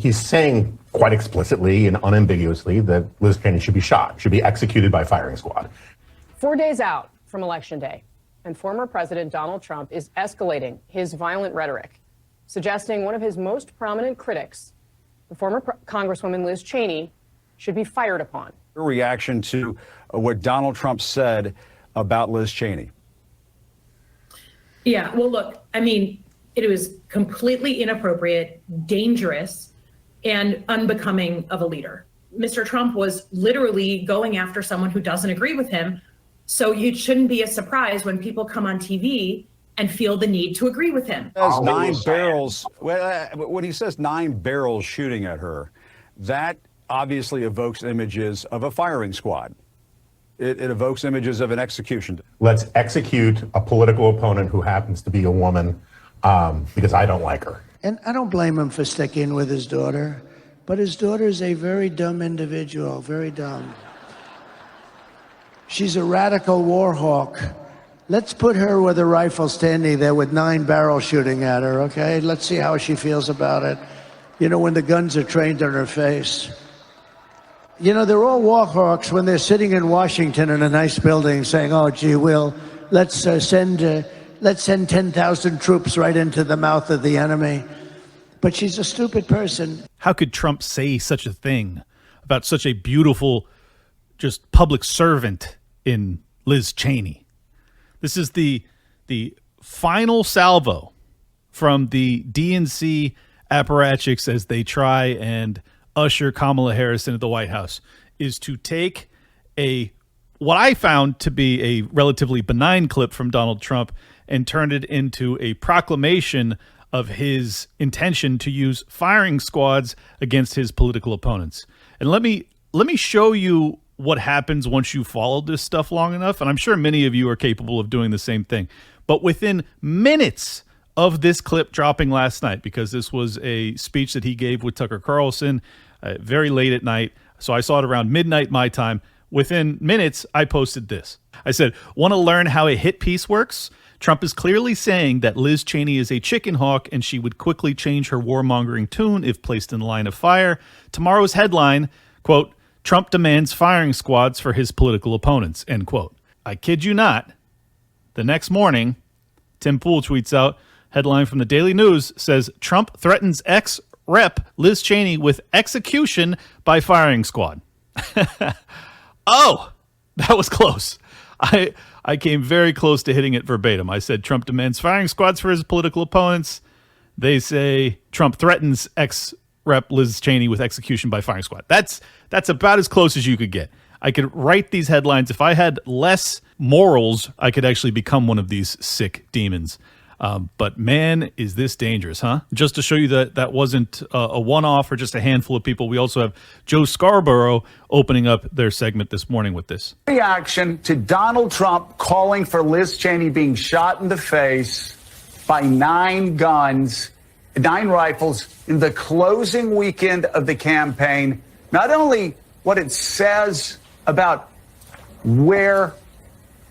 he's saying quite explicitly and unambiguously that Liz Cheney should be shot, should be executed by firing squad. 4 days out from Election Day, and former President Donald Trump is escalating his violent rhetoric, suggesting one of his most prominent critics, the former Congresswoman Liz Cheney, should be fired upon. Your reaction to what Donald Trump said about Liz Cheney? Yeah, well, look, I mean, it was completely inappropriate, dangerous, and unbecoming of a leader. Mr. Trump was literally going after someone who doesn't agree with him. So it shouldn't be a surprise when people come on TV and feel the need to agree with him. When he says 9 barrels shooting at her, that obviously evokes images of a firing squad. It evokes images of an execution. Let's execute a political opponent who happens to be a woman because I don't like her. And I don't blame him for sticking with his daughter, but his daughter is a very dumb individual, very dumb. She's a radical war hawk. Let's put her with a rifle standing there with 9 barrels shooting at her, okay? Let's see how she feels about it. You know, when the guns are trained on her face. You know, they're all war hawks when they're sitting in Washington in a nice building saying, oh, gee, let's send 10,000 troops right into the mouth of the enemy. But she's a stupid person. How could Trump say such a thing about such a beautiful, just public servant in Liz Cheney? This is the final salvo from the DNC apparatchiks as they try and usher Kamala Harris into the White House, is to take what I found to be a relatively benign clip from Donald Trump and turn it into a proclamation of his intention to use firing squads against his political opponents. And let me show you what happens once you follow this stuff long enough, and I'm sure many of you are capable of doing the same thing. But within minutes of this clip dropping last night, because this was a speech that he gave with Tucker Carlson very late at night, so I saw it around midnight my time. Within minutes, I posted this. I said, want to learn how a hit piece works? Trump is clearly saying that Liz Cheney is a chicken hawk and she would quickly change her warmongering tune if placed in the line of fire. Tomorrow's headline, quote, Trump demands firing squads for his political opponents, end quote. I kid you not. The next morning, Tim Pool tweets out, headline from the Daily News says, Trump threatens ex-rep Liz Cheney with execution by firing squad. Oh, that was close. I came very close to hitting it verbatim. I said Trump demands firing squads for his political opponents. They say Trump threatens ex-rep Liz Cheney with execution by firing squad. That's about as close as you could get. I could write these headlines. If I had less morals, I could actually become one of these sick demons. But man, is this dangerous, huh? Just to show you that that wasn't a one-off or just a handful of people, we also have Joe Scarborough opening up their segment this morning with this. Reaction to Donald Trump calling for Liz Cheney being shot in the face by 9 rifles in the closing weekend of the campaign. Not only what it says about where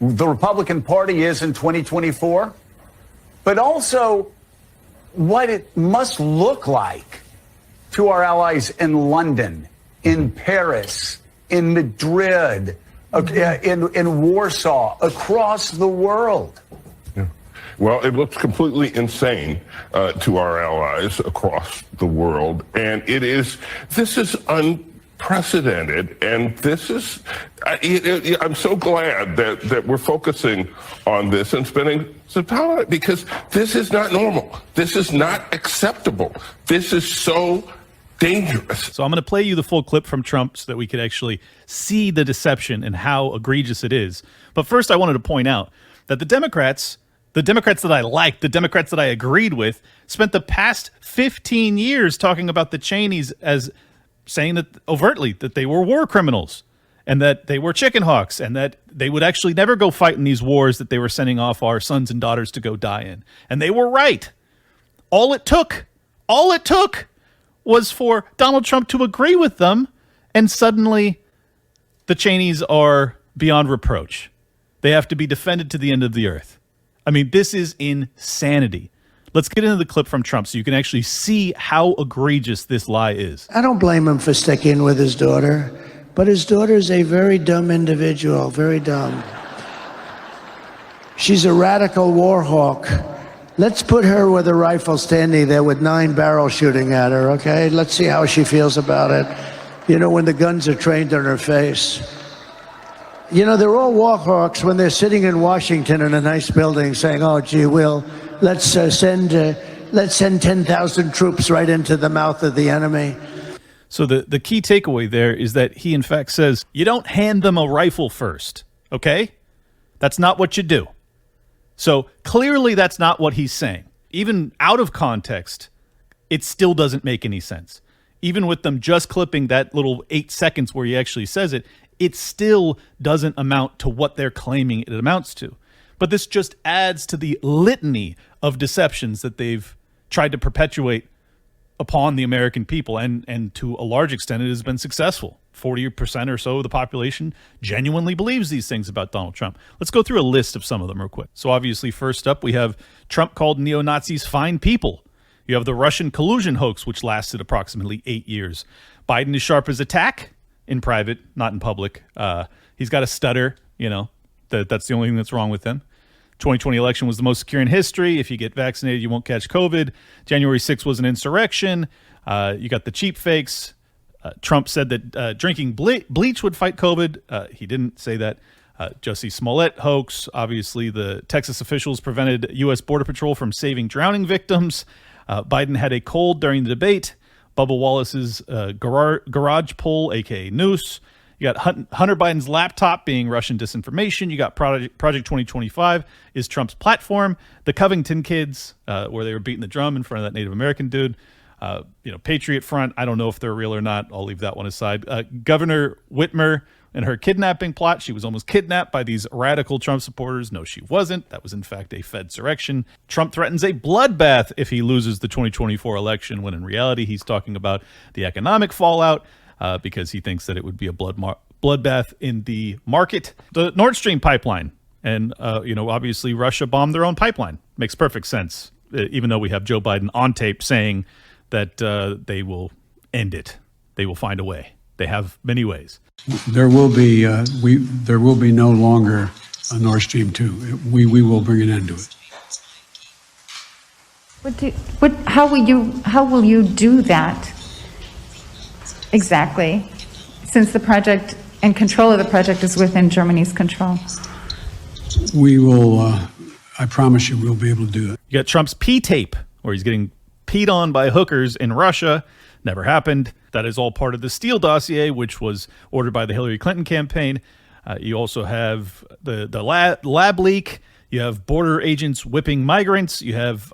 the Republican Party is in 2024, but also what it must look like to our allies in London, in Paris, in Madrid, in Warsaw, across the world. Yeah. Well, it looks completely insane to our allies across the world. And this is unprecedented. And this is, I'm so glad that we're focusing on this and spending some time on it, because this is not normal. This is not acceptable. This is so dangerous. So I'm going to play you the full clip from Trump so that we could actually see the deception and how egregious it is. But first, I wanted to point out that the Democrats that I liked, the Democrats that I agreed with, spent the past 15 years talking about the Cheneys as saying that overtly that they were war criminals and that they were chicken hawks and that they would actually never go fight in these wars that they were sending off our sons and daughters to go die in. And they were right. All it took was for Donald Trump to agree with them, and suddenly the Cheneys are beyond reproach. They have to be defended to the end of the earth. I mean, this is insanity. Let's get into the clip from Trump so you can actually see how egregious this lie is. I don't blame him for sticking with his daughter, but his daughter's a very dumb individual, very dumb. She's a radical war hawk. Let's put her with a rifle standing there with 9 barrels shooting at her, okay? Let's see how she feels about it. You know, when the guns are trained on her face. You know, they're all war hawks when they're sitting in Washington in a nice building saying, oh, gee, let's send 10,000 troops right into the mouth of the enemy. So the key takeaway there is that he, in fact, says, you don't hand them a rifle first, okay? That's not what you do. So clearly that's not what he's saying. Even out of context, it still doesn't make any sense. Even with them just clipping that little 8 seconds where he actually says it, it still doesn't amount to what they're claiming it amounts to. But this just adds to the litany of deceptions that they've tried to perpetuate upon the American people. And to a large extent, it has been successful. 40% or so of the population genuinely believes these things about Donald Trump. Let's go through a list of some of them real quick. So obviously, first up, we have Trump called neo-Nazis fine people. You have the Russian collusion hoax, which lasted approximately 8 years. Biden is sharp as a tack in private, not in public. He's got a stutter, that's the only thing that's wrong with him. 2020 election was the most secure in history. If you get vaccinated, you won't catch COVID. January 6th was an insurrection. You got the cheap fakes. Trump said that drinking bleach would fight COVID. He didn't say that. Jussie Smollett hoax. Obviously, the Texas officials prevented U.S. Border Patrol from saving drowning victims. Biden had a cold during the debate. Bubba Wallace's garage pole, a.k.a. noose. You got Hunter Biden's laptop being Russian disinformation. You got Project 2025 is Trump's platform. The Covington kids, where they were beating the drum in front of that Native American dude. Patriot Front, I don't know if they're real or not. I'll leave that one aside. Governor Whitmer and her kidnapping plot. She was almost kidnapped by these radical Trump supporters. No, she wasn't. That was, in fact, a Fedsurrection. Trump threatens a bloodbath if he loses the 2024 election, when in reality, he's talking about the economic fallout because he thinks that it would be a bloodbath in the market. The Nord Stream pipeline. And, obviously, Russia bombed their own pipeline. Makes perfect sense, even though we have Joe Biden on tape saying that they will end it. They will find a way. They have many ways. There will be no longer a Nord Stream 2. We will bring an end to it. How will you do that exactly, since the project and control of the project is within Germany's control? We will, I promise you, we'll be able to do it. You got Trump's pee tape, where he's getting peed on by hookers in Russia. Never happened. That is all part of the Steele dossier, which was ordered by the Hillary Clinton campaign. You also have the lab leak. You have border agents whipping migrants. You have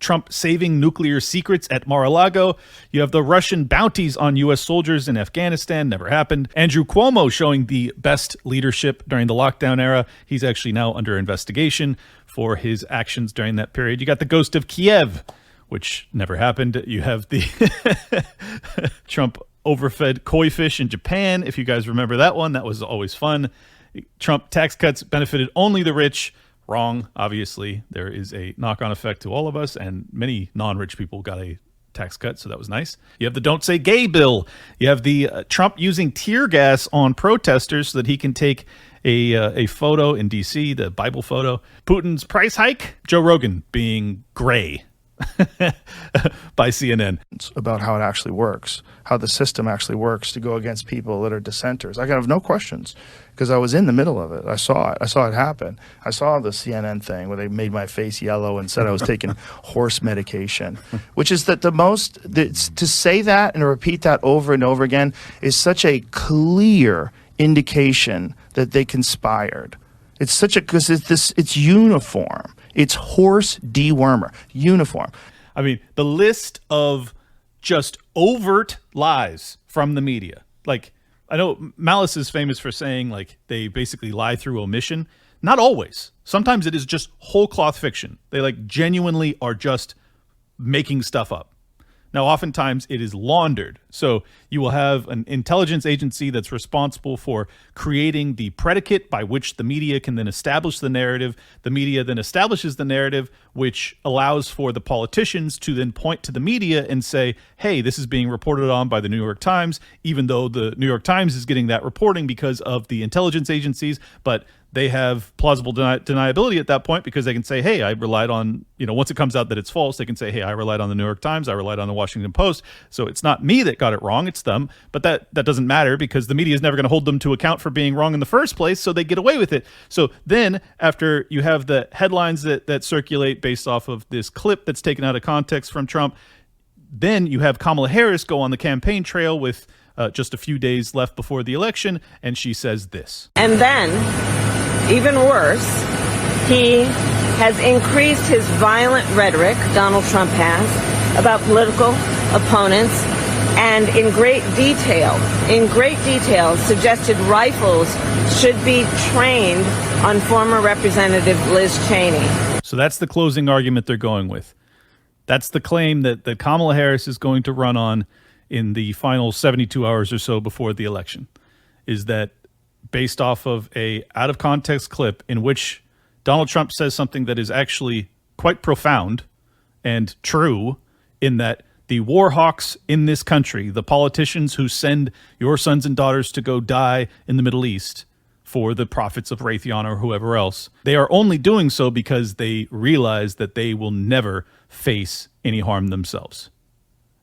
Trump saving nuclear secrets at Mar-a-Lago. You have the Russian bounties on U.S. soldiers in Afghanistan. Never happened. Andrew Cuomo showing the best leadership during the lockdown era. He's actually now under investigation for his actions during that period. You got the ghost of Kiev, which never happened. You have the Trump overfed koi fish in Japan. If you guys remember that one, that was always fun. Trump tax cuts benefited only the rich. Wrong, obviously. There is a knock-on effect to all of us, and many non-rich people got a tax cut, so that was nice. You have the Don't Say Gay bill. You have the Trump using tear gas on protesters so that he can take a photo in D.C., the Bible photo. Putin's price hike. Joe Rogan being gray by CNN. About how it actually works, how the system actually works to go against people that are dissenters. I have no questions because I was in the middle of it. I saw it. I saw it happen. I saw the CNN thing where they made my face yellow and said I was taking horse medication, which is that to say that and to repeat that over and over again is such a clear indication that they conspired. Because it's uniform. It's horse dewormer, uniform. I mean, the list of just overt lies from the media. Like, I know Malice is famous for saying, like, they basically lie through omission. Not always. Sometimes it is just whole cloth fiction. They, like, genuinely are just making stuff up. Now, oftentimes it is laundered. So you will have an intelligence agency that's responsible for creating the predicate by which the media can then establish the narrative. The media then establishes the narrative, which allows for the politicians to then point to the media and say, hey, this is being reported on by the New York Times, even though the New York Times is getting that reporting because of the intelligence agencies. But they have plausible deniability at that point because they can say, hey, I relied on, once it comes out that it's false, they can say, hey, I relied on the New York Times, I relied on the Washington Post. So it's not me that got it wrong, it's them. But that doesn't matter because the media is never going to hold them to account for being wrong in the first place, so they get away with it. So then after you have the headlines that circulate based off of this clip that's taken out of context from Trump, then you have Kamala Harris go on the campaign trail with just a few days left before the election, and she says this. And then, even worse, he has increased his violent rhetoric, Donald Trump has, about political opponents, and in great detail, suggested rifles should be trained on former Representative Liz Cheney. So that's the closing argument they're going with. That's the claim that Kamala Harris is going to run on in the final 72 hours or so before the election, is that based off of a out of context clip in which Donald Trump says something that is actually quite profound and true, in that the war hawks in this country, the politicians who send your sons and daughters to go die in the Middle East for the profits of Raytheon or whoever else, they are only doing so because they realize that they will never face any harm themselves.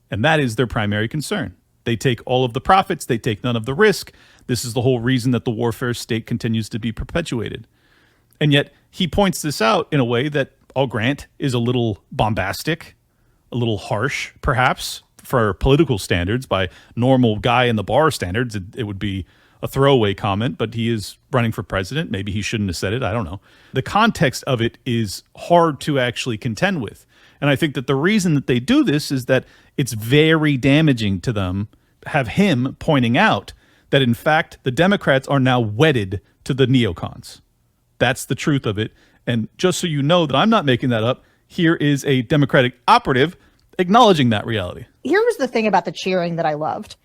And that is their primary concern. They take all of the profits, they take none of the risk. This is the whole reason that the warfare state continues to be perpetuated. And yet he points this out in a way that, I'll grant, is a little bombastic, a little harsh, perhaps, for political standards. By normal guy in the bar standards, it would be a throwaway comment, but he is running for president. Maybe he shouldn't have said it. I don't know. The context of it is hard to actually contend with. And I think that the reason that they do this is that it's very damaging to them, have him pointing out that, in fact, the Democrats are now wedded to the neocons. That's the truth of it. And just so you know that I'm not making that up, here is a Democratic operative acknowledging that reality. Here was the thing about the cheering that I loved.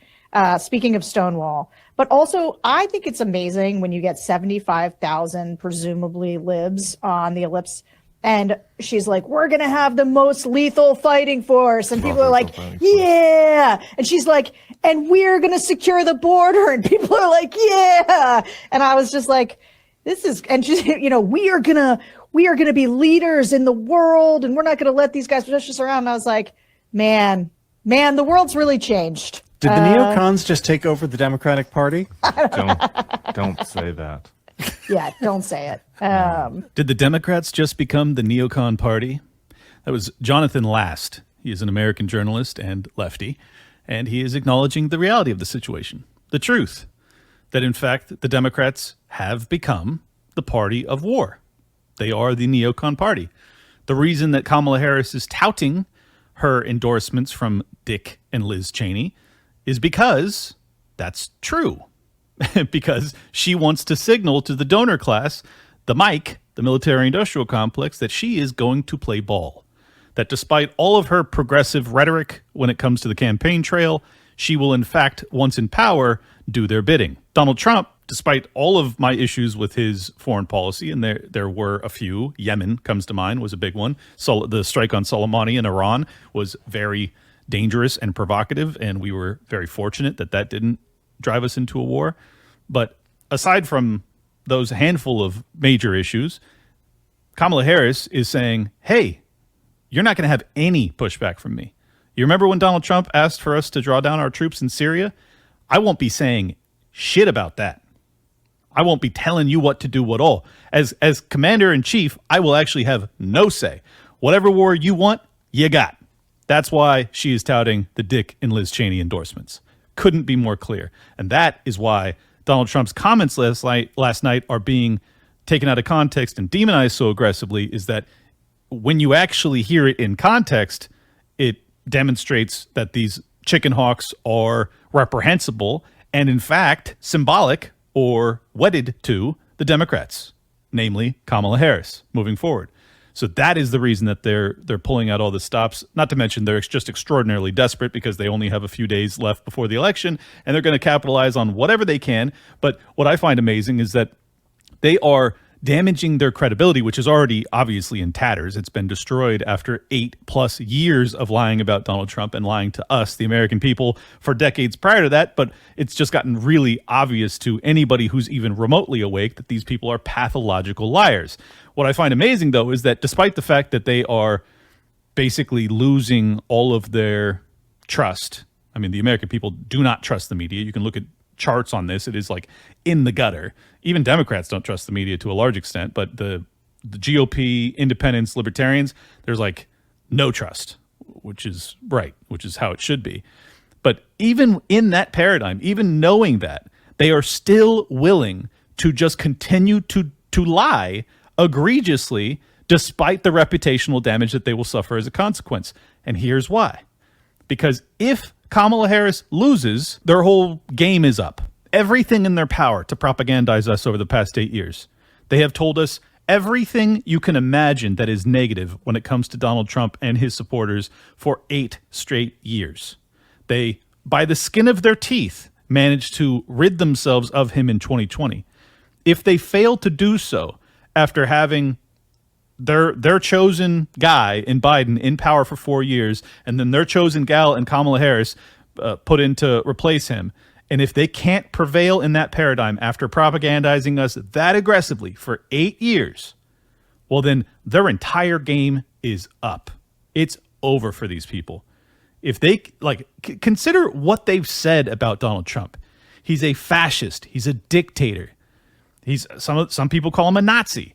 Speaking of Stonewall, but also I think it's amazing when you get 75,000 presumably libs on the ellipse, and she's like, we're going to have the most lethal fighting force. And people are like, yeah. And she's like, and we're going to secure the border. And people are like, yeah. And I was just like, this is, and she's, we are going to be leaders in the world, and we're not going to let these guys push us around. And I was like, man, the world's really changed. Did the neocons just take over the Democratic Party? Don't say that. Yeah, don't say it. Did the Democrats just become the neocon party? That was Jonathan Last. He is an American journalist and lefty, and he is acknowledging the reality of the situation, the truth, that in fact the Democrats have become the party of war. They are the neocon party. The reason that Kamala Harris is touting her endorsements from Dick and Liz Cheney is because that's true. Because she wants to signal to the donor class, the Mike, the military-industrial complex, that she is going to play ball. That despite all of her progressive rhetoric when it comes to the campaign trail, she will in fact, once in power, do their bidding. Donald Trump, despite all of my issues with his foreign policy, and there were a few, Yemen comes to mind, was a big one. The strike on Soleimani in Iran was very dangerous and provocative, and we were very fortunate that didn't drive us into a war. But aside from those handful of major issues, Kamala Harris is saying, hey, you're not going to have any pushback from me. You remember when Donald Trump asked for us to draw down our troops in Syria? I won't be saying shit about that. I won't be telling you what to do at all. As commander-in-chief, I will actually have no say. Whatever war you want, you got. That's why she is touting the Dick and Liz Cheney endorsements. Couldn't be more clear. And that is why Donald Trump's comments last night are being taken out of context and demonized so aggressively, is that when you actually hear it in context, it demonstrates that these chicken hawks are reprehensible and in fact symbolic or wedded to the Democrats, namely Kamala Harris, moving forward. So that is the reason that they're pulling out all the stops. Not to mention they're just extraordinarily desperate because they only have a few days left before the election, and they're going to capitalize on whatever they can. But what I find amazing is that they are damaging their credibility, which is already obviously in tatters. It's been destroyed after 8+ years of lying about Donald Trump and lying to us, the American people, for decades prior to that. But it's just gotten really obvious to anybody who's even remotely awake that these people are pathological liars. What I find amazing, though, is that despite the fact that they are basically losing all of their trust, I mean, the American people do not trust the media. You can look at charts on this. It is like in the gutter. Even Democrats don't trust the media to a large extent, but the GOP, independents, libertarians, there's like no trust, which is right, which is how it should be. But even in that paradigm, even knowing that, they are still willing to just continue to lie egregiously despite the reputational damage that they will suffer as a consequence. And here's why. Because if Kamala Harris loses, their whole game is up. Everything in their power to propagandize us over the past 8 years. They have told us everything you can imagine that is negative when it comes to Donald Trump and his supporters for 8 straight years. They, by the skin of their teeth, managed to rid themselves of him in 2020. If they fail to do so after having their chosen guy in Biden in power for 4 years, and then their chosen gal in Kamala Harris put in to replace him, and if they can't prevail in that paradigm after propagandizing us that aggressively for 8 years, well, then their entire game is up. It's over for these people. If they consider what they've said about Donald Trump. He's a fascist. He's a dictator. He's some people call him a Nazi.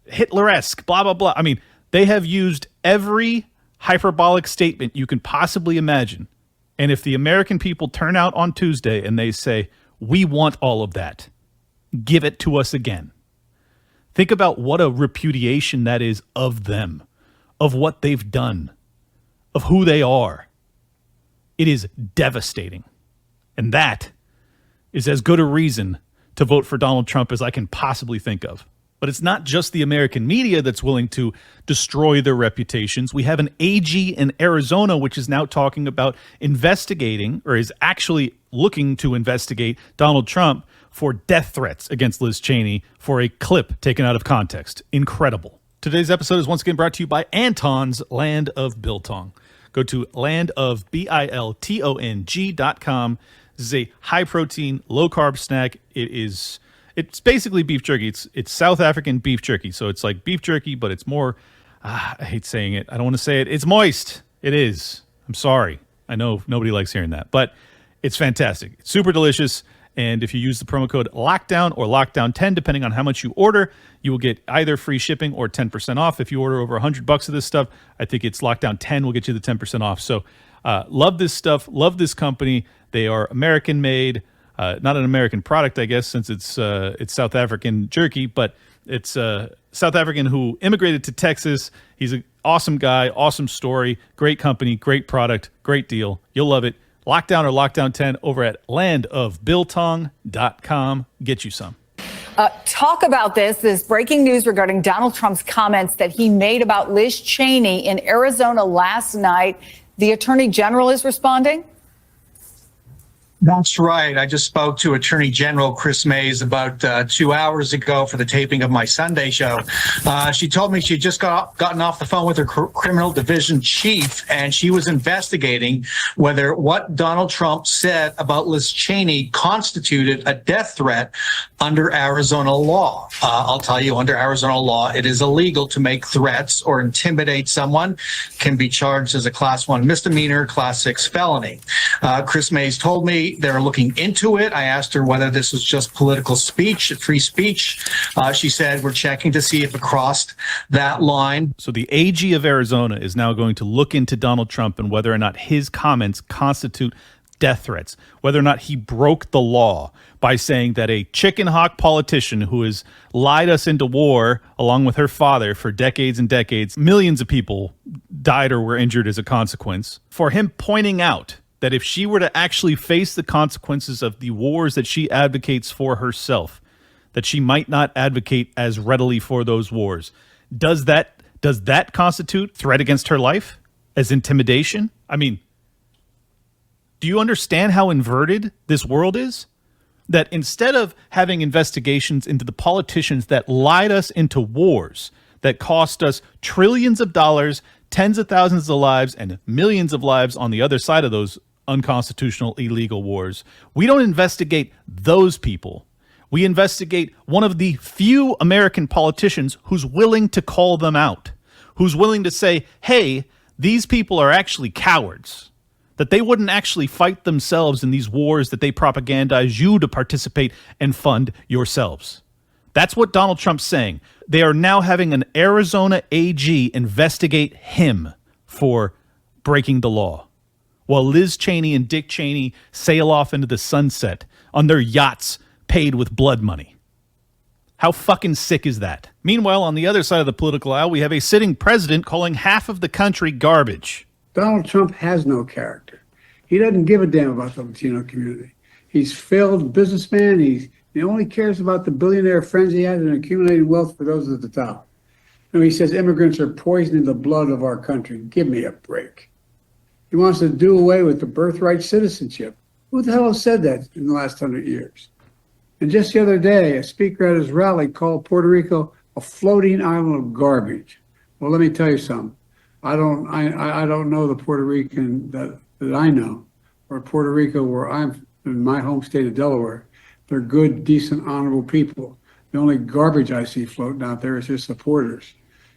Hitler-esque, blah, blah, blah. I mean, they have used every hyperbolic statement you can possibly imagine. And if the American people turn out on Tuesday and they say, we want all of that, give it to us again. Think about what a repudiation that is of them, of what they've done, of who they are. It is devastating. And that is as good a reason to vote for Donald Trump as I can possibly think of. But it's not just the American media that's willing to destroy their reputations. We have an AG in Arizona, which is now talking about investigating, or is actually looking to investigate, Donald Trump for death threats against Liz Cheney for a clip taken out of context. Incredible. Today's episode is once again brought to you by Anton's Land of Biltong. Go to landofbiltong.com. This is a high-protein, low-carb snack. It's basically beef jerky. It's South African beef jerky. So it's like beef jerky, but it's more, I hate saying it. I don't want to say it. It's moist. It is. I'm sorry. I know nobody likes hearing that, but it's fantastic. It's super delicious. And if you use the promo code LOCKDOWN or LOCKDOWN10, depending on how much you order, you will get either free shipping or 10% off. If you order over $100 of this stuff, I think it's LOCKDOWN10 will get you the 10% off. So love this stuff. Love this company. They are American made. Not an American product, I guess, since it's South African jerky, but it's South African who immigrated to Texas. He's an awesome guy, awesome story, great company, great product, great deal. You'll love it. Lockdown or Lockdown 10 over at landofbiltong.com. Get you some. Talk about this breaking news regarding Donald Trump's comments that he made about Liz Cheney in Arizona last night. The Attorney General is responding. That's right. I just spoke to Attorney General Chris Mays about 2 hours ago for the taping of my Sunday show. She told me she just gotten off the phone with her criminal division chief, and she was investigating whether what Donald Trump said about Liz Cheney constituted a death threat under Arizona law. I'll tell you, under Arizona law, it is illegal to make threats or intimidate someone. Can be charged as a Class 1 misdemeanor, Class 6 felony. Chris Mays told me they're looking into it. I asked her whether this was just political speech, free speech. She said, we're checking to see if it crossed that line. So the AG of Arizona is now going to look into Donald Trump and whether or not his comments constitute death threats, whether or not he broke the law by saying that a chicken hawk politician who has lied us into war along with her father for decades and decades, millions of people died or were injured as a consequence, for him pointing out that if she were to actually face the consequences of the wars that she advocates for herself, that she might not advocate as readily for those wars. Does that Does that constitute threat against her life as intimidation? I mean, do you understand how inverted this world is? That instead of having investigations into the politicians that lied us into wars that cost us trillions of dollars, tens of thousands of lives, and millions of lives on the other side of those unconstitutional, illegal wars, we don't investigate those people. We investigate one of the few American politicians who's willing to call them out, who's willing to say, hey, these people are actually cowards, that they wouldn't actually fight themselves in these wars that they propagandize you to participate and fund yourselves. That's what Donald Trump's saying. They are now having an Arizona AG investigate him for breaking the law, while Liz Cheney and Dick Cheney sail off into the sunset on their yachts paid with blood money. How fucking sick is that? Meanwhile, on the other side of the political aisle, we have a sitting president calling half of the country garbage. Donald Trump has no character. He doesn't give a damn about the Latino community. He's failed businessman. He only cares about the billionaire friends he has and accumulating wealth for those at the top. He says immigrants are poisoning the blood of our country. Give me a break. He wants to do away with the birthright citizenship. Who the hell has said that in the last 100 years? And just the other day, a speaker at his rally called Puerto Rico a floating island of garbage. Well, let me tell you something. I don't know the Puerto Rican that I know, or Puerto Rico where I'm in my home state of Delaware. They're good, decent, honorable people. The only garbage I see floating out there is his supporters.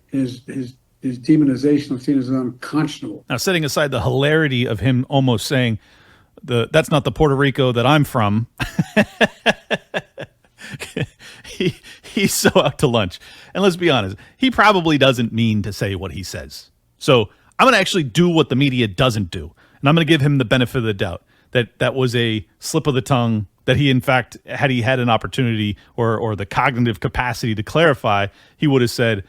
His demonization of Latinos is unconscionable. Now, setting aside the hilarity of him almost saying, that's not the Puerto Rico that I'm from. He's so out to lunch. And let's be honest, he probably doesn't mean to say what he says. So I'm going to actually do what the media doesn't do. And I'm going to give him the benefit of the doubt that was a slip of the tongue, that he, in fact, had he had an opportunity or the cognitive capacity to clarify, he would have said,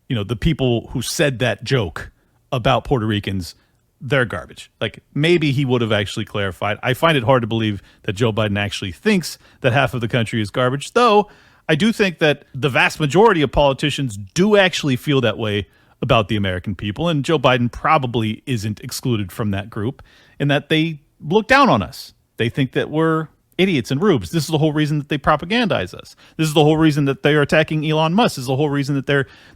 the people who said that joke about Puerto Ricans, they're garbage. Like, maybe he would have actually clarified. I find it hard to believe that Joe Biden actually thinks that half of the country is garbage, though I do think that the vast majority of politicians do actually feel that way about the American people, and Joe Biden probably isn't excluded from that group, in that they look down on us. They think that we're idiots and rubes. This is the whole reason that they propagandize us. This is the whole reason that they are attacking Elon Musk. This is the whole reason that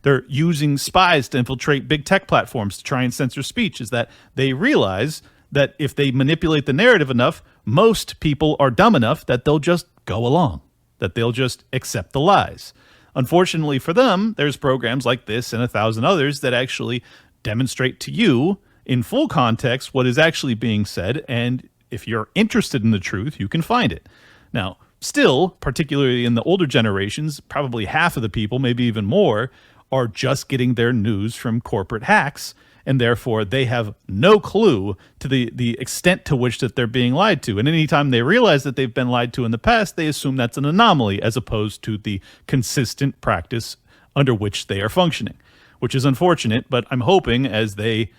they're using spies to infiltrate big tech platforms to try and censor speech, is that they realize that if they manipulate the narrative enough, most people are dumb enough that they'll just go along, that they'll just accept the lies. Unfortunately for them, there's programs like this and 1,000 others that actually demonstrate to you in full context what is actually being said, and if you're interested in the truth, you can find it. Now, still, particularly in the older generations, probably half of the people, maybe even more, are just getting their news from corporate hacks, and therefore they have no clue to the extent to which that they're being lied to. And anytime they realize that they've been lied to in the past, they assume that's an anomaly as opposed to the consistent practice under which they are functioning, which is unfortunate. But I'm hoping as they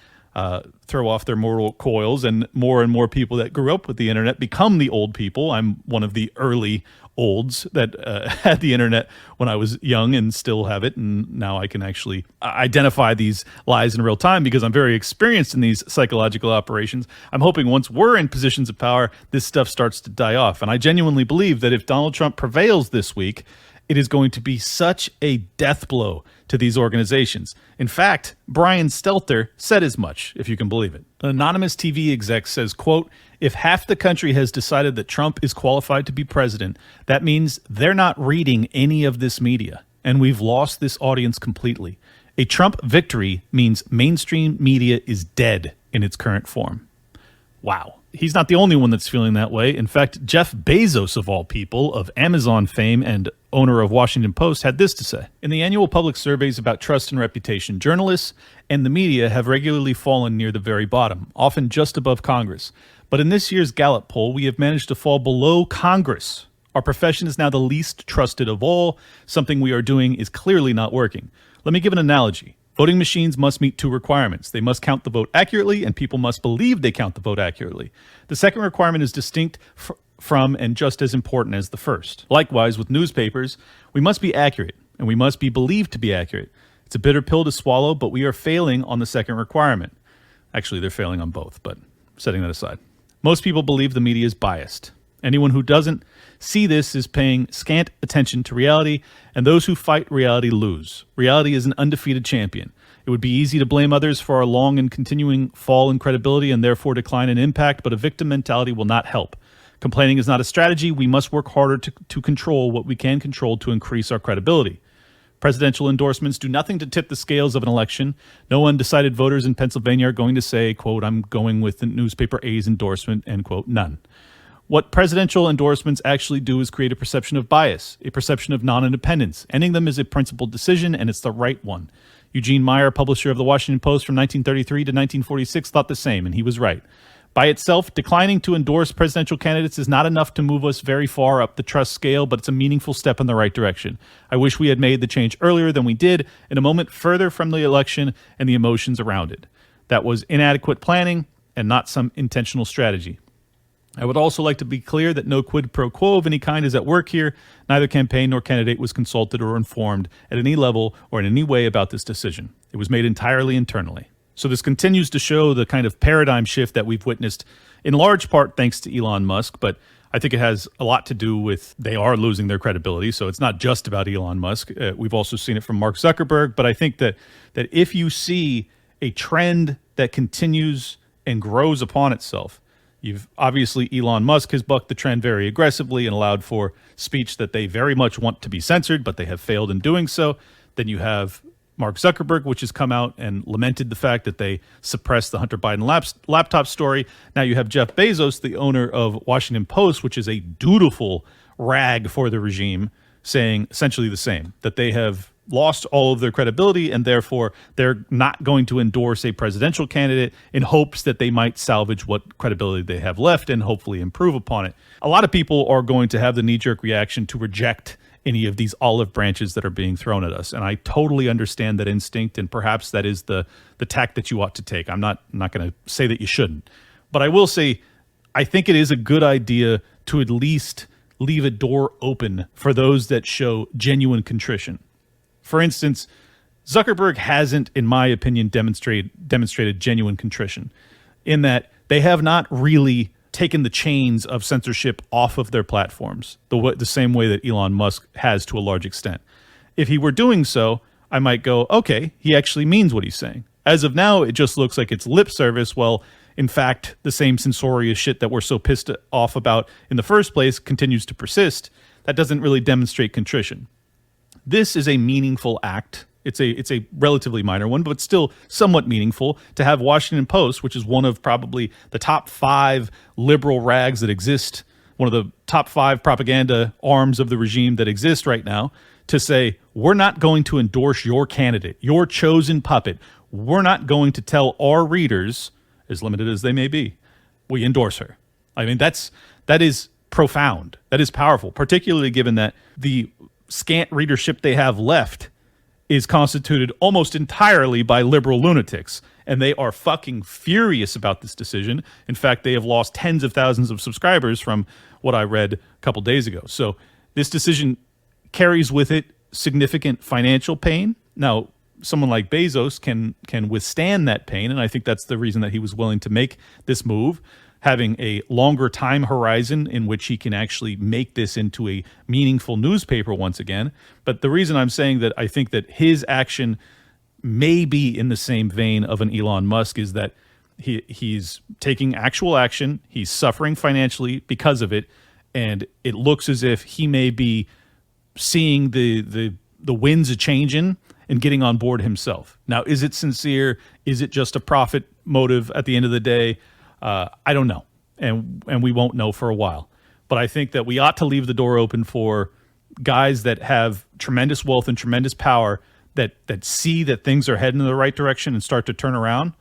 throw off their mortal coils and more people that grew up with the internet become the old people. I'm one of the early olds that had the internet when I was young and still have it, and now I can actually identify these lies in real time because I'm very experienced in these psychological operations. I'm hoping once we're in positions of power, this stuff starts to die off. And I genuinely believe that if Donald Trump prevails this week, it is going to be such a death blow to these organizations. In fact, Brian Stelter said as much, if you can believe it. An anonymous TV exec says, quote, "If half the country has decided that Trump is qualified to be president, that means they're not reading any of this media, and we've lost this audience completely. A Trump victory means mainstream media is dead in its current form." Wow. He's not the only one that's feeling that way. In fact, Jeff Bezos, of all people, of Amazon fame and owner of Washington Post, had this to say. In the annual public surveys about trust and reputation, journalists and the media have regularly fallen near the very bottom, often just above Congress. But in this year's Gallup poll, we have managed to fall below Congress. Our profession is now the least trusted of all. Something we are doing is clearly not working. Let me give an analogy. Voting machines must meet two requirements. They must count the vote accurately, and people must believe they count the vote accurately. The second requirement is distinct from and just as important as the first. Likewise, with newspapers, we must be accurate, and we must be believed to be accurate. It's a bitter pill to swallow, but we are failing on the second requirement. Actually, they're failing on both, but setting that aside. Most people believe the media is biased. Anyone who doesn't see this is paying scant attention to reality, and those who fight reality lose. Reality is an undefeated champion. It would be easy to blame others for our long and continuing fall in credibility and therefore decline in impact, but a victim mentality will not help. Complaining is not a strategy. We must work harder to control what we can control to increase our credibility. Presidential endorsements do nothing to tip the scales of an election. No undecided voters in Pennsylvania are going to say, quote, I'm going with the newspaper A's endorsement, end quote, none. What presidential endorsements actually do is create a perception of bias, a perception of non-independence. Ending them is a principled decision, and it's the right one. Eugene Meyer, publisher of the Washington Post from 1933 to 1946, thought the same, and he was right. By itself, declining to endorse presidential candidates is not enough to move us very far up the trust scale, but it's a meaningful step in the right direction. I wish we had made the change earlier than we did, in a moment further from the election and the emotions around it. That was inadequate planning and not some intentional strategy. I would also like to be clear that no quid pro quo of any kind is at work here. Neither campaign nor candidate was consulted or informed at any level or in any way about this decision. It was made entirely internally. So this continues to show the kind of paradigm shift that we've witnessed, in large part thanks to Elon Musk, but I think it has a lot to do with they are losing their credibility. So it's not just about Elon Musk. We've also seen it from Mark Zuckerberg. But I think that if you see a trend that continues and grows upon itself, you've obviously Elon Musk has bucked the trend very aggressively and allowed for speech that they very much want to be censored, but they have failed in doing so. Then you have Mark Zuckerberg, which has come out and lamented the fact that they suppressed the Hunter Biden laptop story. Now you have Jeff Bezos, the owner of Washington Post, which is a dutiful rag for the regime, saying essentially the same, that they have lost all of their credibility and therefore they're not going to endorse a presidential candidate in hopes that they might salvage what credibility they have left and hopefully improve upon it. A lot of people are going to have the knee-jerk reaction to reject any of these olive branches that are being thrown at us. And I totally understand that instinct, and perhaps that is the tack that you ought to take. I'm not going to say that you shouldn't. But I will say, I think it is a good idea to at least leave a door open for those that show genuine contrition. For instance, Zuckerberg hasn't, in my opinion, demonstrated genuine contrition in that they have not really taken the chains of censorship off of their platforms, the same way that Elon Musk has to a large extent. If he were doing so, I might go, okay, he actually means what he's saying. As of now, it just looks like it's lip service. Well, in fact, the same censorious shit that we're so pissed off about in the first place continues to persist. That doesn't really demonstrate contrition. This is a meaningful act. It's a relatively minor one, but still somewhat meaningful to have Washington Post, which is one of probably the top 5 liberal rags that exist, one of the top 5 propaganda arms of the regime that exist right now, to say, we're not going to endorse your candidate, your chosen puppet. We're not going to tell our readers, as limited as they may be, we endorse her. I mean, that is profound. That is powerful, particularly given that the scant readership they have left is constituted almost entirely by liberal lunatics, and they are fucking furious about this decision. In fact, they have lost tens of thousands of subscribers from what I read a couple days ago. So this decision carries with it significant financial pain. Now, someone like Bezos can withstand that pain, and I think that's the reason that he was willing to make this move, having a longer time horizon in which he can actually make this into a meaningful newspaper once again. But the reason I'm saying that I think that his action may be in the same vein of an Elon Musk is that he's taking actual action, he's suffering financially because of it, and it looks as if he may be seeing the winds a-changing and getting on board himself. Now, is it sincere? Is it just a profit motive at the end of the day? I don't know, and we won't know for a while. But I think that we ought to leave the door open for guys that have tremendous wealth and tremendous power that see that things are heading in the right direction and start to turn around.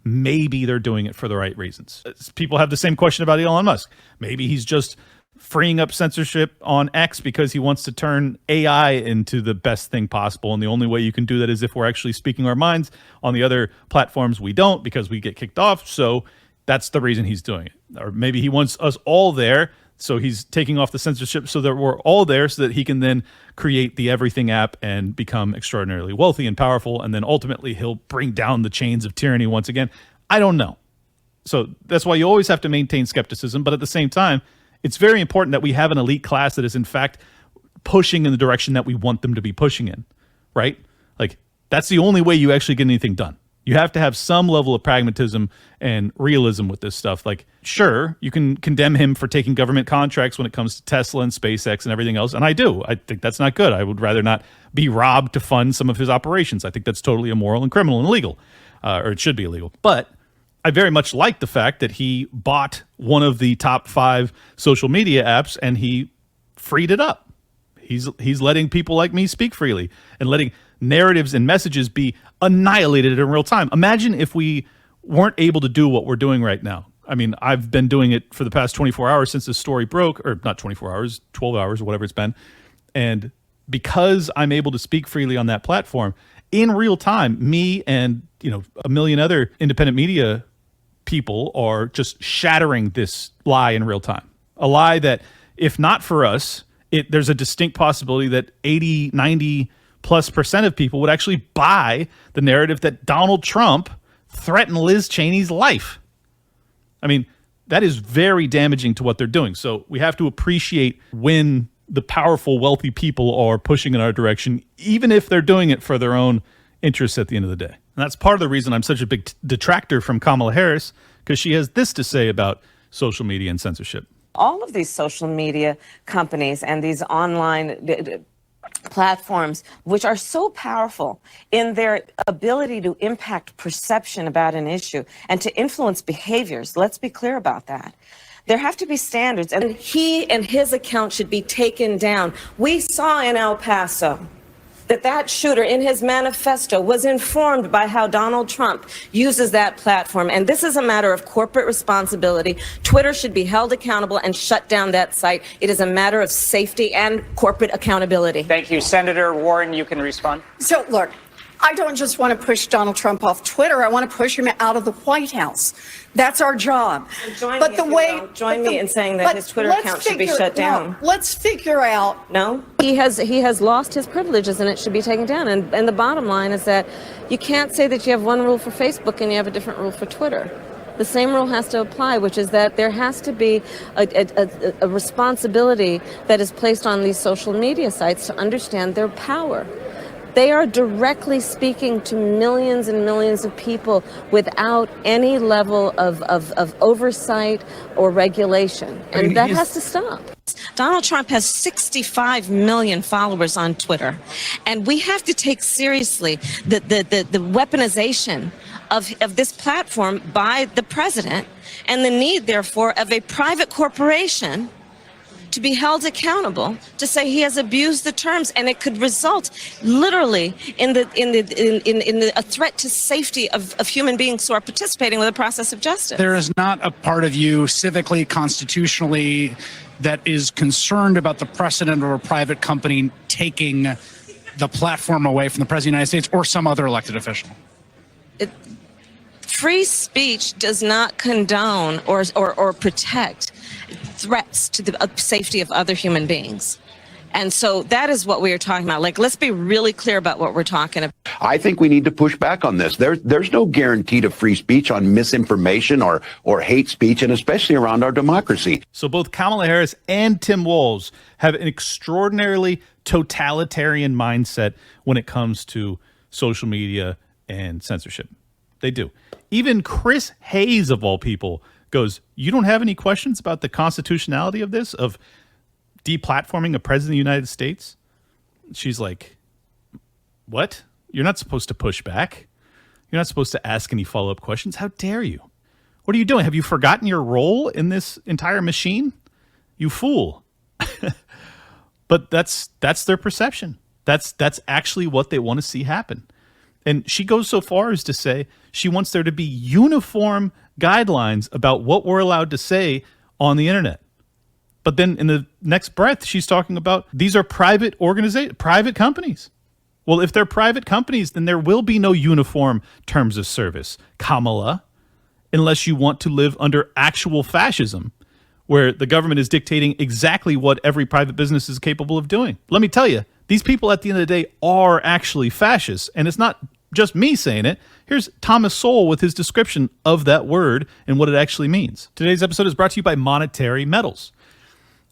Maybe they're doing it for the right reasons. People have the same question about Elon Musk. Maybe he's just freeing up censorship on X because he wants to turn AI into the best thing possible. And the only way you can do that is if we're actually speaking our minds. On the other platforms, we don't because we get kicked off. So that's the reason he's doing it. Or maybe he wants us all there. So he's taking off the censorship so that we're all there so that he can then create the everything app and become extraordinarily wealthy and powerful. And then ultimately he'll bring down the chains of tyranny once again. I don't know. So that's why you always have to maintain skepticism. But at the same time, it's very important that we have an elite class that is in fact pushing in the direction that we want them to be pushing in, right? Like that's the only way you actually get anything done. You have to have some level of pragmatism and realism with this stuff. Like, sure, you can condemn him for taking government contracts when it comes to Tesla and SpaceX and everything else. And I do. I think that's not good. I would rather not be robbed to fund some of his operations. I think that's totally immoral and criminal and illegal, or it should be illegal. But I very much like the fact that he bought one of the top 5 social media apps and he freed it up. He's letting people like me speak freely and letting narratives and messages be annihilated in real time. Imagine if we weren't able to do what we're doing right now. I mean, I've been doing it for the past 24 hours since this story broke, or not 24 hours, 12 hours or whatever it's been. And because I'm able to speak freely on that platform in real time, me and, a million other independent media people are just shattering this lie in real time. A lie that if not for us, there's a distinct possibility that 80, 90+% of people would actually buy the narrative that Donald Trump threatened Liz Cheney's life. I mean, that is very damaging to what they're doing. So we have to appreciate when the powerful, wealthy people are pushing in our direction, even if they're doing it for their own interests at the end of the day. And that's part of the reason I'm such a big detractor from Kamala Harris, because she has this to say about social media and censorship. All of these social media companies and these online platforms, which are so powerful in their ability to impact perception about an issue and to influence behaviors. Let's be clear about that. There have to be standards, and he and his account should be taken down. We saw in El Paso that shooter in his manifesto was informed by how Donald Trump uses that platform. And this is a matter of corporate responsibility. Twitter should be held accountable and shut down that site. It is a matter of safety and corporate accountability. Thank you. Senator Warren, you can respond. So, look, I don't just want to push Donald Trump off Twitter. I want to push him out of the White House. That's our job. Join me in saying that his Twitter account should be shut down. Let's figure out. No, he has lost his privileges and it should be taken down. And the bottom line is that you can't say that you have one rule for Facebook and you have a different rule for Twitter. The same rule has to apply, which is that there has to be a responsibility that is placed on these social media sites to understand their power. They are directly speaking to millions and millions of people without any level of oversight or regulation. And that has to stop. Donald Trump has 65 million followers on Twitter. And we have to take seriously the weaponization of this platform by the president and the need, therefore, of a private corporation to be held accountable to say he has abused the terms, and it could result literally in a threat to safety of human beings who are participating with the process of justice. There is not a part of you civically, constitutionally, that is concerned about the precedent of a private company taking the platform away from the President of the United States or some other elected official. Free speech does not condone or protect threats to the safety of other human beings. And so that is what we are talking about. Like, let's be really clear about what we're talking about. I think we need to push back on this. There's no guarantee to free speech on misinformation or hate speech, and especially around our democracy. So both Kamala Harris and Tim Walz have an extraordinarily totalitarian mindset when it comes to social media and censorship. They do. Even Chris Hayes, of all people, goes, you don't have any questions about the constitutionality of this, of deplatforming a president of the United States? She's like, what? You're not supposed to push back. You're not supposed to ask any follow-up questions. How dare you? What are you doing? Have you forgotten your role in this entire machine? You fool. But that's their perception. That's actually what they want to see happen. And she goes so far as to say she wants there to be uniform guidelines about what we're allowed to say on the internet. But then in the next breath, she's talking about these are private companies. Well, if they're private companies, then there will be no uniform terms of service, Kamala, unless you want to live under actual fascism, where the government is dictating exactly what every private business is capable of doing. Let me tell you, these people at the end of the day are actually fascists, and it's not just me saying it. Here's Thomas Sowell with his description of that word and what it actually means. Today's episode is brought to you by Monetary Metals.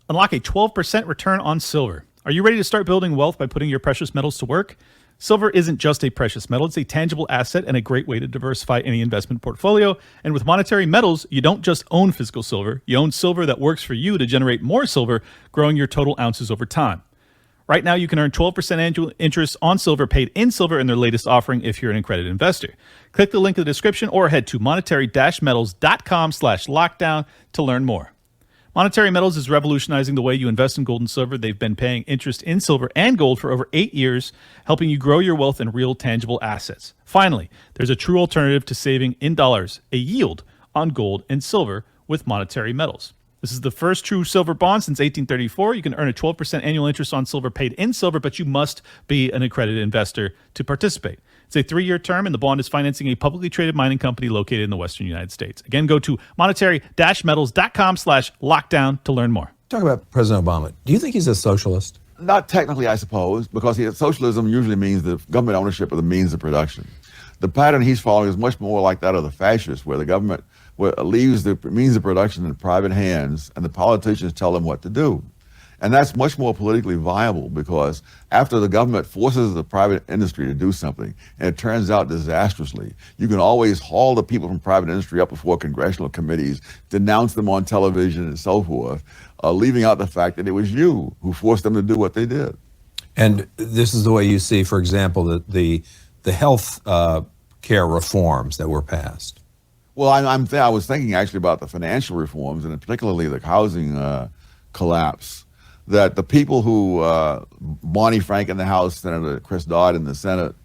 Unlock a 12% return on silver. Are you ready to start building wealth by putting your precious metals to work? Silver isn't just a precious metal, it's a tangible asset and a great way to diversify any investment portfolio. And with Monetary Metals, you don't just own physical silver, you own silver that works for you to generate more silver, growing your total ounces over time. Right now, you can earn 12% annual interest on silver paid in silver in their latest offering if you're an accredited investor. Click the link in the description or head to monetary-metals.com/lockdown to learn more. Monetary Metals is revolutionizing the way you invest in gold and silver. They've been paying interest in silver and gold for over 8 years, helping you grow your wealth in real tangible assets. Finally, there's a true alternative to saving in dollars, a yield on gold and silver with Monetary Metals. This is the first true silver bond since 1834. You can earn a 12% annual interest on silver paid in silver, but you must be an accredited investor to participate. It's a 3-year term, and the bond is financing a publicly traded mining company located in the western United States. Again, go to monetary-metals.com/lockdown to learn more. Talk about President Obama. Do you think he's a socialist? Not technically, I suppose, because socialism usually means the government ownership of the means of production. The pattern he's following is much more like that of the fascists, where the government leaves the means of production in private hands and the politicians tell them what to do. And that's much more politically viable, because after the government forces the private industry to do something and it turns out disastrously, you can always haul the people from private industry up before congressional committees, denounce them on television and so forth, leaving out the fact that it was you who forced them to do what they did. And this is the way you see, for example, the health care reforms that were passed. Well, I was thinking actually about the financial reforms, and particularly the housing collapse, that the people who, Barney Frank in the House, Senator Chris Dodd in the Senate,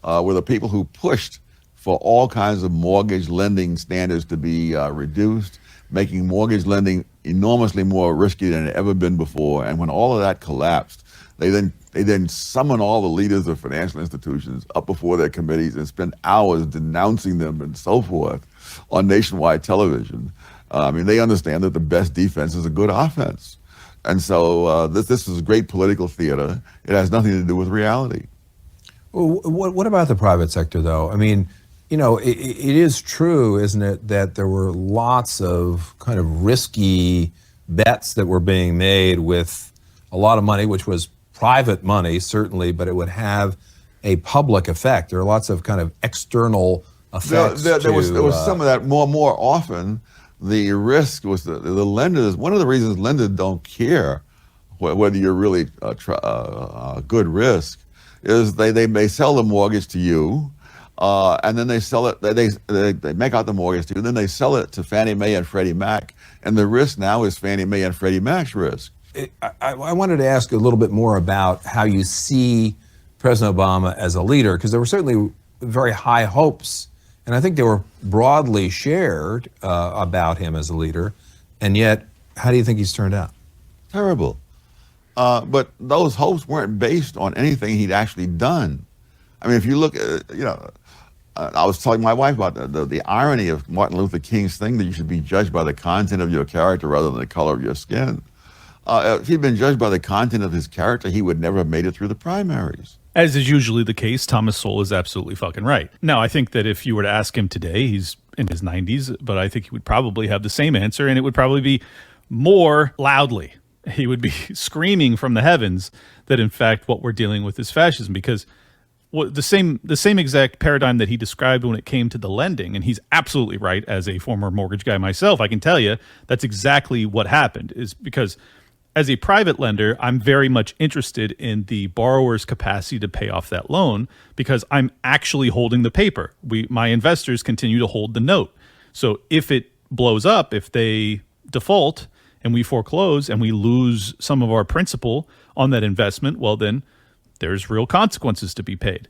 were the people who pushed for all kinds of mortgage lending standards to be reduced, making mortgage lending enormously more risky than it had ever been before. And when all of that collapsed, they then summoned all the leaders of financial institutions up before their committees and spent hours denouncing them and so forth on nationwide television. I mean, they understand that the best defense is a good offense. And so this is great political theater. It has nothing to do with reality. Well, what about the private sector, though? I mean, you know, it is true, isn't it, that there were lots of kind of risky bets that were being made with a lot of money, which was private money, certainly, but it would have a public effect. There are lots of kind of external effects. There was some of that. More often, the risk was the lenders. One of the reasons lenders don't care whether you're really a good risk is they may sell the mortgage to you, and then they sell it. They make out the mortgage to you, then they sell it to Fannie Mae and Freddie Mac, and the risk now is Fannie Mae and Freddie Mac's risk. I wanted to ask a little bit more about how you see President Obama as a leader, because there were certainly very high hopes, and I think they were broadly shared about him as a leader. And yet, how do you think he's turned out? Terrible. But those hopes weren't based on anything he'd actually done. I mean, if you look at, I was telling my wife about the irony of Martin Luther King's thing that you should be judged by the content of your character rather than the color of your skin. If he'd been judged by the content of his character, he would never have made it through the primaries. As is usually the case, Thomas Sowell is absolutely fucking right. Now, I think that if you were to ask him today, he's in his 90s, but I think he would probably have the same answer, and it would probably be more loudly. He would be screaming from the heavens that, in fact, what we're dealing with is fascism, because the same exact paradigm that he described when it came to the lending, and he's absolutely right. As a former mortgage guy myself, I can tell you that's exactly what happened, is because as a private lender, I'm very much interested in the borrower's capacity to pay off that loan because I'm actually holding the paper. My investors continue to hold the note. So if it blows up, if they default and we foreclose and we lose some of our principal on that investment, well, then there's real consequences to be paid.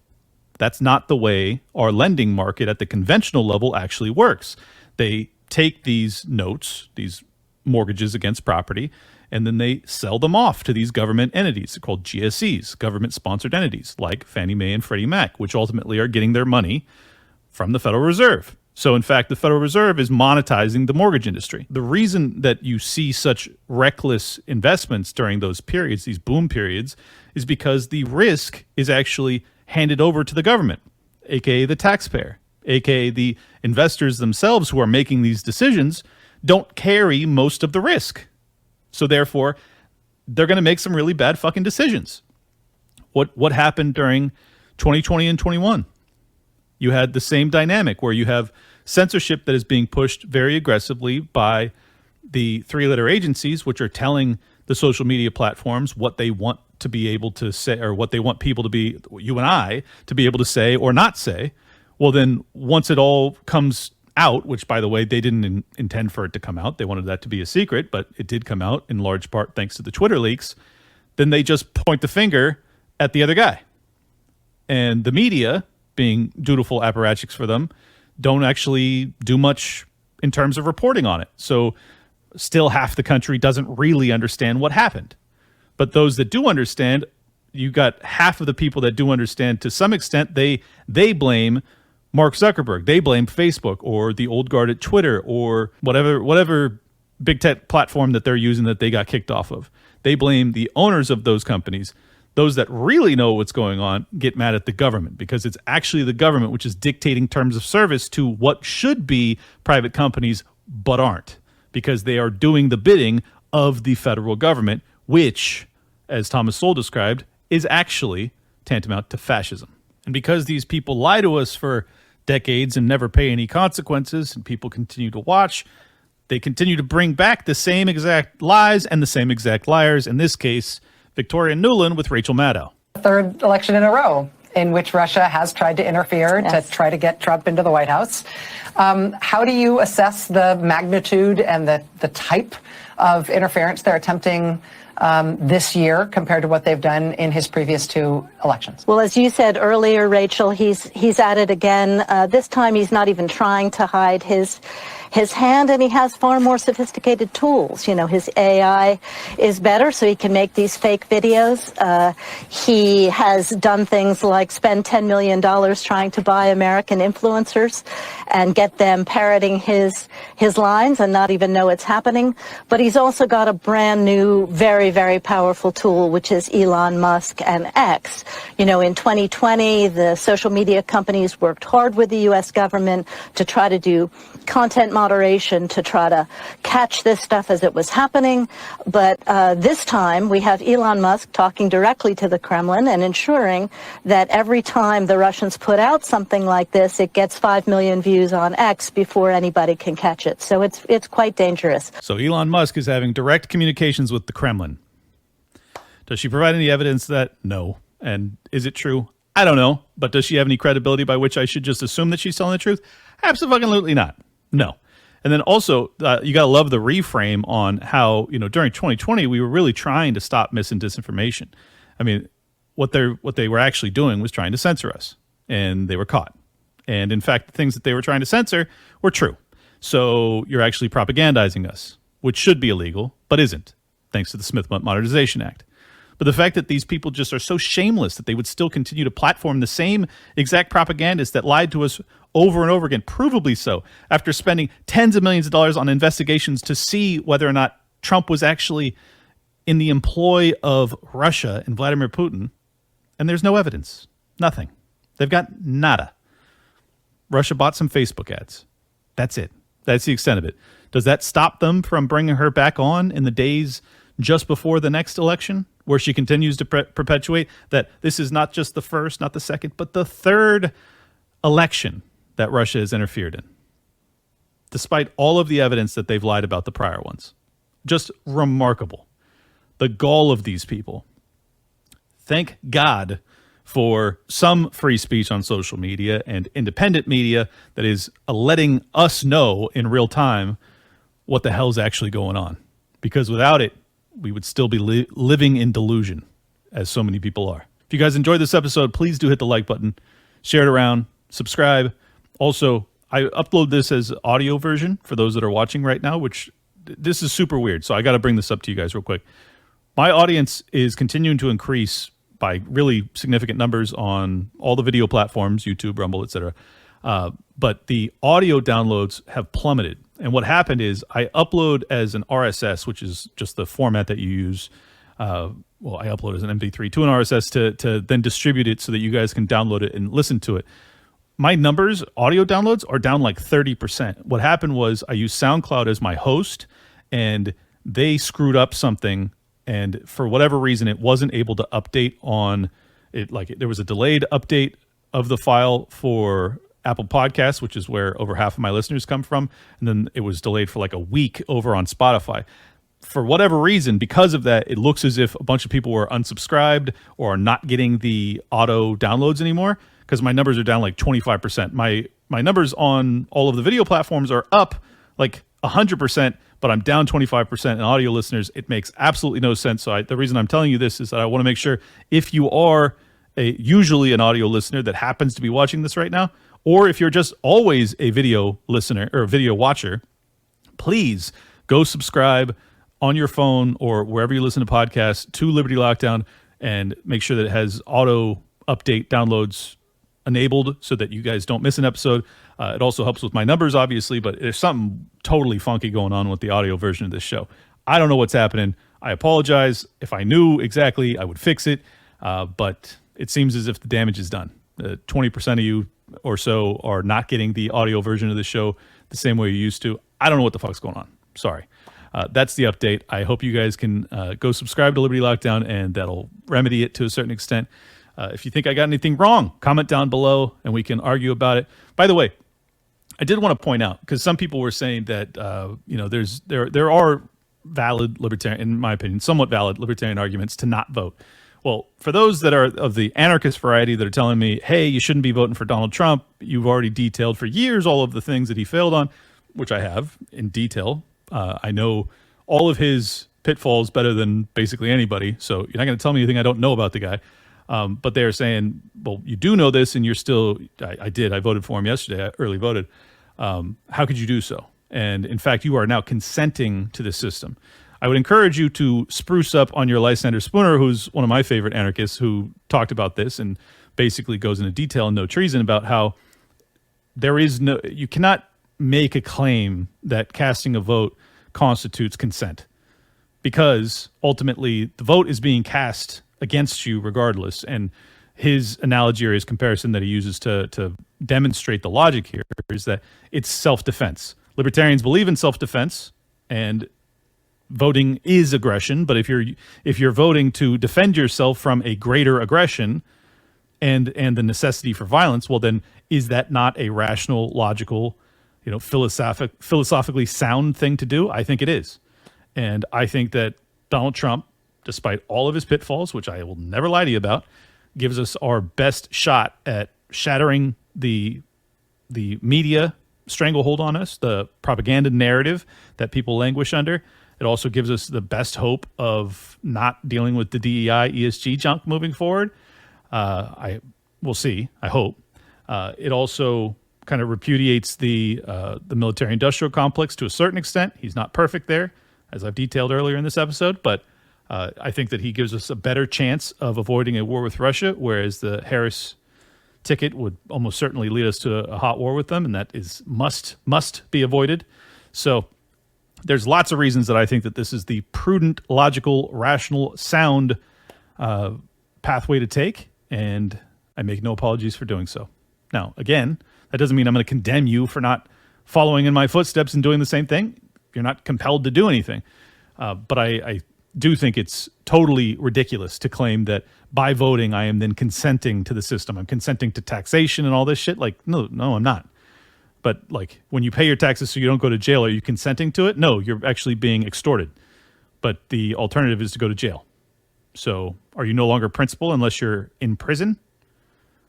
That's not the way our lending market at the conventional level actually works. They take these notes, these mortgages against property, and then they sell them off to these government entities called GSEs, government-sponsored entities like Fannie Mae and Freddie Mac, which ultimately are getting their money from the Federal Reserve. So, in fact, the Federal Reserve is monetizing the mortgage industry. The reason that you see such reckless investments during those periods, these boom periods, is because the risk is actually handed over to the government, aka the taxpayer, aka the investors themselves who are making these decisions don't carry most of the risk. So, therefore, they're going to make some really bad fucking decisions. What happened during 2020 and 21? You had the same dynamic where you have censorship that is being pushed very aggressively by the three-letter agencies, which are telling the social media platforms what they want to be able to say, or what they want people to be, you and I, to be able to say or not say. Well, then once it all comes out, which, by the way, they didn't intend for it to come out. They wanted that to be a secret, but it did come out in large part thanks to the Twitter leaks. Then they just point the finger at the other guy. And the media, being dutiful apparatchiks for them, don't actually do much in terms of reporting on it. So still half the country doesn't really understand what happened. But those that do understand, you got half of the people that do understand to some extent, they blame Mark Zuckerberg. They blame Facebook or the old guard at Twitter or whatever big tech platform that they're using that they got kicked off of. They blame the owners of those companies. Those that really know what's going on get mad at the government because it's actually the government which is dictating terms of service to what should be private companies but aren't, because they are doing the bidding of the federal government, which, as Thomas Sowell described, is actually tantamount to fascism. And because these people lie to us for decades and never pay any consequences, and people continue to watch, they continue to bring back the same exact lies and the same exact liars, in this case, Victoria Nuland with Rachel Maddow. Third election in a row in which Russia has tried to interfere to try to get Trump into the White House. How do you assess the magnitude and the type of interference they're attempting this year compared to what they've done in his previous two elections? Well, as you said earlier, Rachel, he's at it again. This time he's not even trying to hide his hand, and he has far more sophisticated tools. You know, his AI is better, so he can make these fake videos. He has done things like spend $10 million trying to buy American influencers and get them parroting his lines and not even know it's happening. But he's also got a brand new, very, very powerful tool, which is Elon Musk and X. You know, in 2020, the social media companies worked hard with the U.S. government to try to do content moderation, to try to catch this stuff as it was happening. But this time we have Elon Musk talking directly to the Kremlin and ensuring that every time the Russians put out something like this, it gets 5 million views on X before anybody can catch it. So it's quite dangerous. So Elon Musk is having direct communications with the Kremlin. Does she provide any evidence that? No. And is it true? I don't know. But does she have any credibility by which I should just assume that she's telling the truth? Absolutely not. No. And then also, you got to love the reframe on how, you know, during 2020, we were really trying to stop mis and disinformation. I mean, what they were actually doing was trying to censor us, and they were caught. And in fact, the things that they were trying to censor were true. So you're actually propagandizing us, which should be illegal, but isn't, thanks to the Smith Modernization Act. But the fact that these people just are so shameless that they would still continue to platform the same exact propagandists that lied to us over and over again, provably so, after spending tens of millions of dollars on investigations to see whether or not Trump was actually in the employ of Russia and Vladimir Putin. And there's no evidence. Nothing. They've got nada. Russia bought some Facebook ads. That's it. That's the extent of it. Does that stop them from bringing her back on in the days just before the next election, where she continues to perpetuate that this is not just the first, not the second, but the third election that Russia has interfered in, despite all of the evidence that they've lied about the prior ones? Just remarkable. The gall of these people. Thank God for some free speech on social media and independent media that is letting us know in real time what the hell's actually going on. Because without it, we would still be living in delusion, as so many people are. If you guys enjoyed this episode, please do hit the like button, share it around, subscribe. Also, I upload this as audio version for those that are watching right now, which this is super weird. So I got to bring this up to you guys real quick. My audience is continuing to increase by really significant numbers on all the video platforms, YouTube, Rumble, etc. But the audio downloads have plummeted. And what happened is I upload as an RSS, which is just the format that you use. Well, I upload as an MP3 to an RSS to then distribute it so that you guys can download it and listen to it. My numbers, audio downloads, are down like 30%. What happened was I used SoundCloud as my host, and they screwed up something, and for whatever reason, it wasn't able to update on it. Like, there was a delayed update of the file for Apple Podcasts, which is where over half of my listeners come from, and then it was delayed for like a week over on Spotify. For whatever reason, because of that, it looks as if a bunch of people were unsubscribed or are not getting the auto downloads anymore, because my numbers are down like 25%. My numbers on all of the video platforms are up like 100%, but I'm down 25% in audio listeners. It makes absolutely no sense. So the reason I'm telling you this is that I want to make sure, if you are usually an audio listener that happens to be watching this right now, or if you're just always a video listener or a video watcher, please go subscribe on your phone or wherever you listen to podcasts to Liberty Lockdown, and make sure that it has auto update downloads enabled so that you guys don't miss an episode. It also helps with my numbers, obviously, but there's something totally funky going on with the audio version of this show. I don't know what's happening. I apologize. If I knew exactly, I would fix it. But it seems as if the damage is done. 20% of you or so are not getting the audio version of the show the same way you used to. I don't know what the fuck's going on. Sorry. That's the update. I hope you guys can go subscribe to Liberty Lockdown, and that'll remedy it to a certain extent. If you think I got anything wrong, comment down below and we can argue about it. By the way, I did want to point out, because some people were saying that there are valid libertarian, in my opinion, somewhat valid libertarian arguments to not vote. Well, for those that are of the anarchist variety that are telling me, hey, you shouldn't be voting for Donald Trump, you've already detailed for years all of the things that he failed on, which I have in detail. I know all of his pitfalls better than basically anybody, so you're not going to tell me anything I don't know about the guy. But they're saying, well, you do know this, and you're still, I did. I voted for him yesterday. I early voted. How could you do so? And in fact, you are now consenting to the system. I would encourage you to spruce up on your Lysander Spooner, who's one of my favorite anarchists, who talked about this and basically goes into detail in No Treason about how you cannot make a claim that casting a vote constitutes consent, because ultimately the vote is being cast against you regardless. And his analogy or his comparison that he uses to demonstrate the logic here is that it's self-defense. Libertarians believe in self-defense, and voting is aggression. But if you're voting to defend yourself from a greater aggression and the necessity for violence, well, then is that not a rational, logical, philosophically sound thing to do? I think it is. And I think that Donald Trump, despite all of his pitfalls, which I will never lie to you about, gives us our best shot at shattering the media stranglehold on us, the propaganda narrative that people languish under. It also gives us the best hope of not dealing with the DEI, ESG junk moving forward. We'll see, I hope. It also kind of repudiates the military-industrial complex to a certain extent. He's not perfect there, as I've detailed earlier in this episode, but I think that he gives us a better chance of avoiding a war with Russia, whereas the Harris ticket would almost certainly lead us to a hot war with them, and that is must be avoided. So there's lots of reasons that I think that this is the prudent, logical, rational, sound pathway to take, and I make no apologies for doing so. Now, again, that doesn't mean I'm going to condemn you for not following in my footsteps and doing the same thing. You're not compelled to do anything. But I do think it's totally ridiculous to claim that by voting, I am then consenting to the system. I'm consenting to taxation and all this shit. Like, no, I'm not. But like, when you pay your taxes so you don't go to jail, are you consenting to it? No, you're actually being extorted. But the alternative is to go to jail. So are you no longer principal unless you're in prison?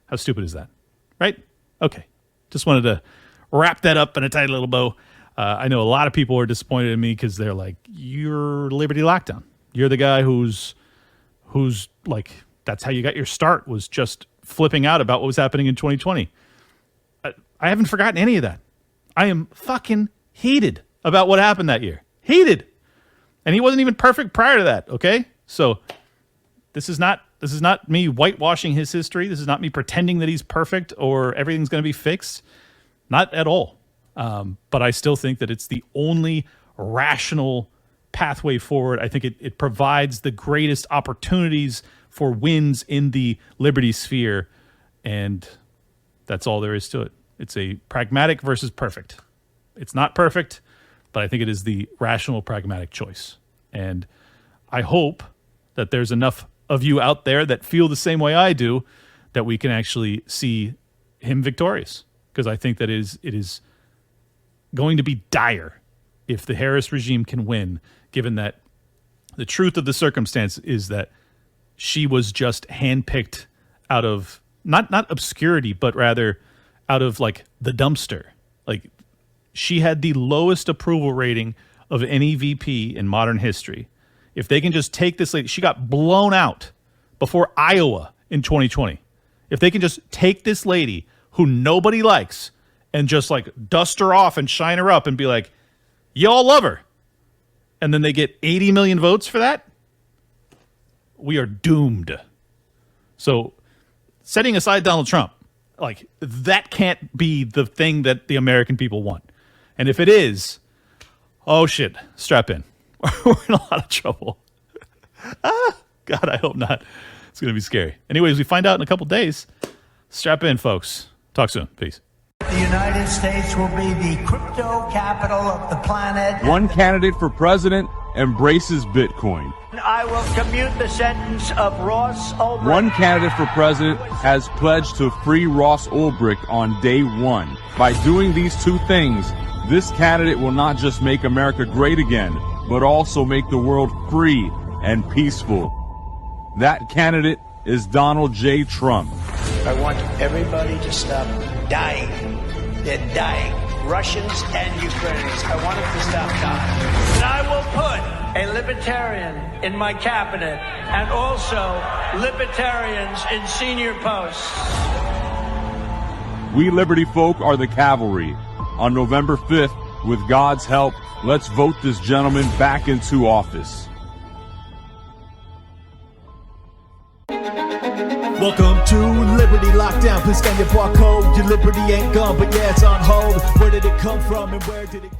How stupid is that? Right? Okay. Just wanted to wrap that up in a tight little bow. I know a lot of people are disappointed in me because they're like, you're Liberty Lockdown. You're the guy who's like, that's how you got your start, was just flipping out about what was happening in 2020. I haven't forgotten any of that. I am fucking heated about what happened that year. Heated. And he wasn't even perfect prior to that, okay? So this is not me whitewashing his history. This is not me pretending that he's perfect or everything's going to be fixed. Not at all. But I still think that it's the only rational pathway forward. I think it provides the greatest opportunities for wins in the liberty sphere, and that's all there is to it. It's a pragmatic versus perfect. It's not perfect, but I think it is the rational, pragmatic choice. And I hope that there's enough of you out there that feel the same way I do that we can actually see him victorious, because I think that it is going to be dire if the Harris regime can win, given that the truth of the circumstance is that she was just handpicked out of not obscurity, but rather out of like the dumpster. Like, she had the lowest approval rating of any VP in modern history. If they can just take this lady, she got blown out before Iowa in 2020. If they can just take this lady who nobody likes and just like dust her off and shine her up and be like, y'all love her, and then they get 80 million votes for that, we are doomed. So setting aside Donald Trump, like, that can't be the thing that the American people want. And if it is, oh shit, strap in. We're in a lot of trouble. God, I hope not. It's going to be scary. Anyways, we find out in a couple days. Strap in, folks. Talk soon. Peace. The United States will be the crypto capital of the planet. One candidate for president embraces Bitcoin. I will commute the sentence of Ross Ulbricht. One candidate for president has pledged to free Ross Ulbricht on day one. By doing these two things, this candidate will not just make America great again, but also make the world free and peaceful. That candidate is Donald J. Trump. I want everybody to stop dying. They're dying. Russians and Ukrainians. I want them to stop dying. And I will put a libertarian in my cabinet and also libertarians in senior posts. We Liberty folk are the cavalry. On November 5th, with God's help, let's vote this gentleman back into office. Welcome to Liberty Lockdown. Please scan your barcode. Your liberty ain't gone, but yeah, it's on hold. Where did it come from and where did it go?